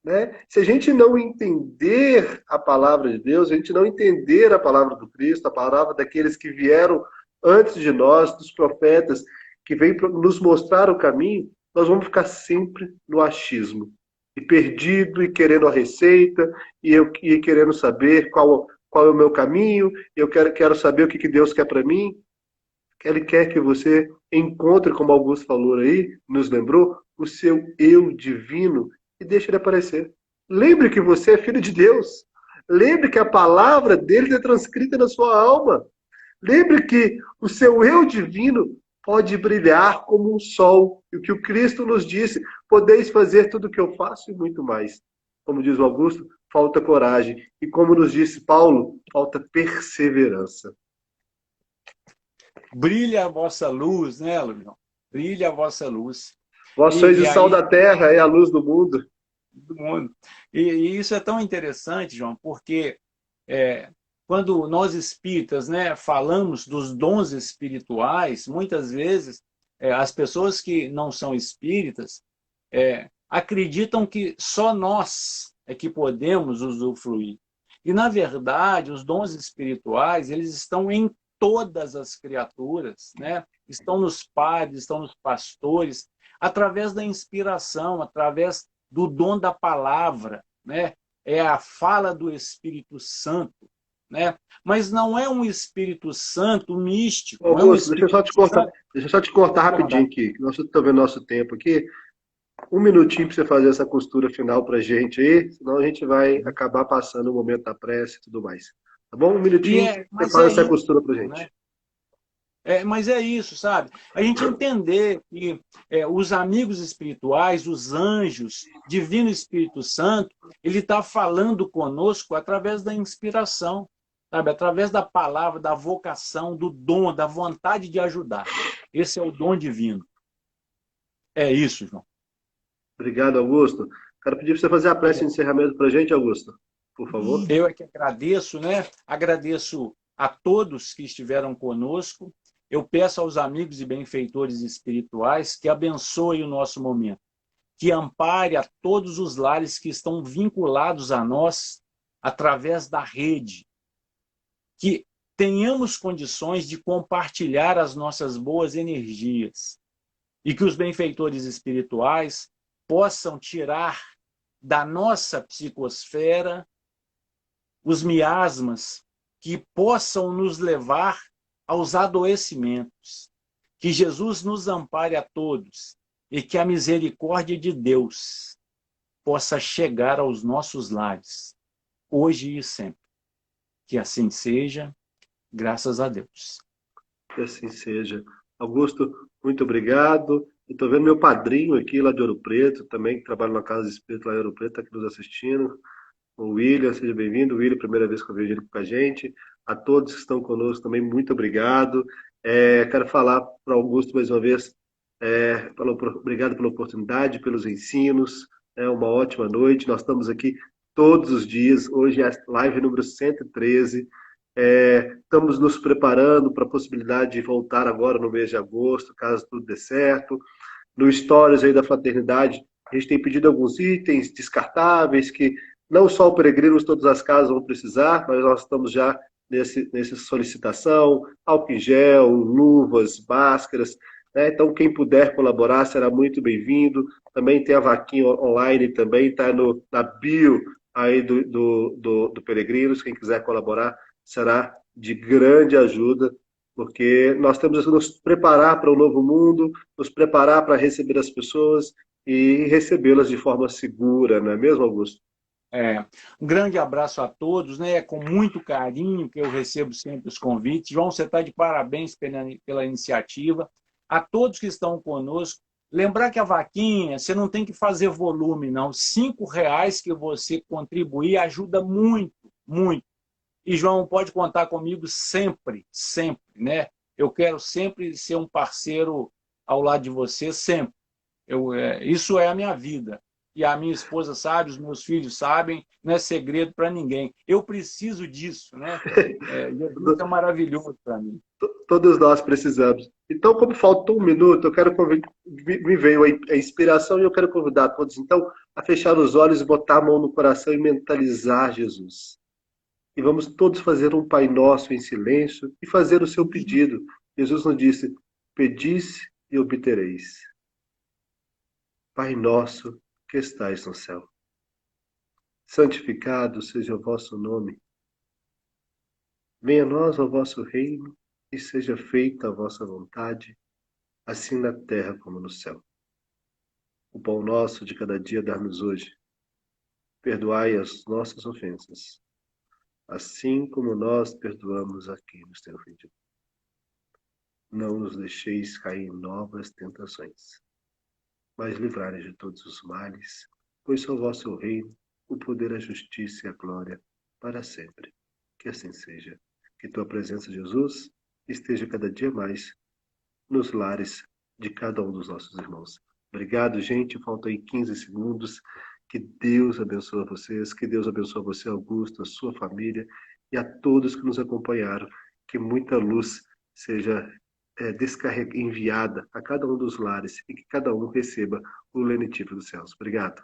Né? Se a gente não entender a palavra de Deus, a gente não entender a palavra do Cristo, a palavra daqueles que vieram antes de nós, dos profetas, que vêm nos mostrar o caminho, nós vamos ficar sempre no achismo. E perdido, e querendo a receita, e querendo saber qual é o meu caminho, eu quero saber o que Deus quer para mim. Ele quer que você encontre, como Augusto falou aí, nos lembrou, o seu eu divino e deixe ele aparecer. Lembre que você é filho de Deus. Lembre que a palavra dele é transcrita na sua alma. Lembre que o seu eu divino pode brilhar como um sol. E o que o Cristo nos disse, podeis fazer tudo o que eu faço e muito mais. Como diz o Augusto, falta coragem. E como nos disse Paulo, falta perseverança. Brilha a vossa luz, né, Luiz? Brilha a vossa luz. Vós sois o sal da terra e a luz do mundo. Do mundo. E isso é tão interessante, João, porque quando nós espíritas, né, falamos dos dons espirituais, muitas vezes as pessoas que não são espíritas acreditam que só nós é que podemos usufruir. E, na verdade, os dons espirituais, eles estão em todas as criaturas, né? Estão nos padres, estão nos pastores, através da inspiração, através do dom da palavra, né? É a fala do Espírito Santo, né? Mas não é um Espírito Santo místico, não é um Augusto, Espírito Santo. deixa eu só te cortar rapidinho aqui, que nós estamos vendo nosso tempo aqui. Um minutinho para você fazer essa costura final para a gente aí, senão a gente vai acabar passando o momento da prece e tudo mais. Tá bom? Um minutinho, você Mas faz é essa isso, costura para a né? gente. Mas é isso, sabe? A gente entender que os amigos espirituais, os anjos, Divino Espírito Santo, ele está falando conosco através da inspiração, sabe? Através da palavra, da vocação, do dom, da vontade de ajudar. Esse é o dom divino. É isso, João. Obrigado, Augusto. Quero pedir para você fazer a prece de encerramento para a gente, Augusto, por favor. Eu é que agradeço, né? Agradeço a todos que estiveram conosco. Eu peço aos amigos e benfeitores espirituais que abençoem o nosso momento, que ampare a todos os lares que estão vinculados a nós através da rede, que tenhamos condições de compartilhar as nossas boas energias e que os benfeitores espirituais possam tirar da nossa psicosfera os miasmas que possam nos levar aos adoecimentos. Que Jesus nos ampare a todos e que a misericórdia de Deus possa chegar aos nossos lares, hoje e sempre. Que assim seja, graças a Deus. Que assim seja. Augusto, muito obrigado. Estou vendo meu padrinho aqui lá de Ouro Preto, também que trabalha na Casa de Espírito lá em Ouro Preto, está aqui nos assistindo. O William, seja bem-vindo. O William, primeira vez que eu vejo ele com a gente. A todos que estão conosco também, muito obrigado. Quero falar para o Augusto mais uma vez, obrigado pela oportunidade, pelos ensinos. Uma ótima noite. Nós estamos aqui todos os dias. Hoje é a live número 113. Estamos nos preparando para a possibilidade de voltar agora no mês de agosto, caso tudo dê certo. No Stories aí da Fraternidade, a gente tem pedido alguns itens descartáveis que não só o Peregrinos, todas as casas vão precisar, mas nós estamos já nessa solicitação, álcool em gel, luvas, máscaras, né? Então, quem puder colaborar será muito bem-vindo. Também tem a vaquinha online, também está na bio aí do Peregrinos, quem quiser colaborar será de grande ajuda, porque nós temos que nos preparar para o novo mundo, nos preparar para receber as pessoas e recebê-las de forma segura, não é mesmo, Augusto? Um grande abraço a todos, né? É com muito carinho que eu recebo sempre os convites. João, você está de parabéns pela iniciativa. A todos que estão conosco, lembrar que a vaquinha, você não tem que fazer volume, não. R$ 5 que você contribuir ajuda muito, muito. E, João, pode contar comigo sempre, sempre, né? Eu quero sempre ser um parceiro ao lado de você, sempre. Isso é a minha vida. E a minha esposa sabe, os meus filhos sabem, não é segredo para ninguém. Eu preciso disso, né? Jesus é maravilhoso para mim. Todos nós precisamos. Então, como falta um minuto, me veio a inspiração e eu quero convidar todos, então, a fechar os olhos, botar a mão no coração e mentalizar Jesus. E vamos todos fazer um Pai Nosso em silêncio e fazer o seu pedido. Jesus nos disse, pedis e obtereis. Pai nosso que estais no céu, santificado seja o vosso nome. Venha a nós o vosso reino e seja feita a vossa vontade, assim na terra como no céu. O pão nosso de cada dia dá-nos hoje. Perdoai as nossas ofensas, assim como nós perdoamos a quem nos tem ofendido. Não nos deixeis cair em novas tentações, mas livrai-nos de todos os males, pois só o vosso reino, o poder, a justiça e a glória para sempre. Que assim seja. Que tua presença, Jesus, esteja cada dia mais nos lares de cada um dos nossos irmãos. Obrigado, gente. Faltam aí 15 segundos. Que Deus abençoe vocês. Que Deus abençoe você, Augusto, a sua família. e a todos que nos acompanharam. Que muita luz seja enviada a cada um dos lares e que cada um receba o lenitivo dos céus. Obrigado.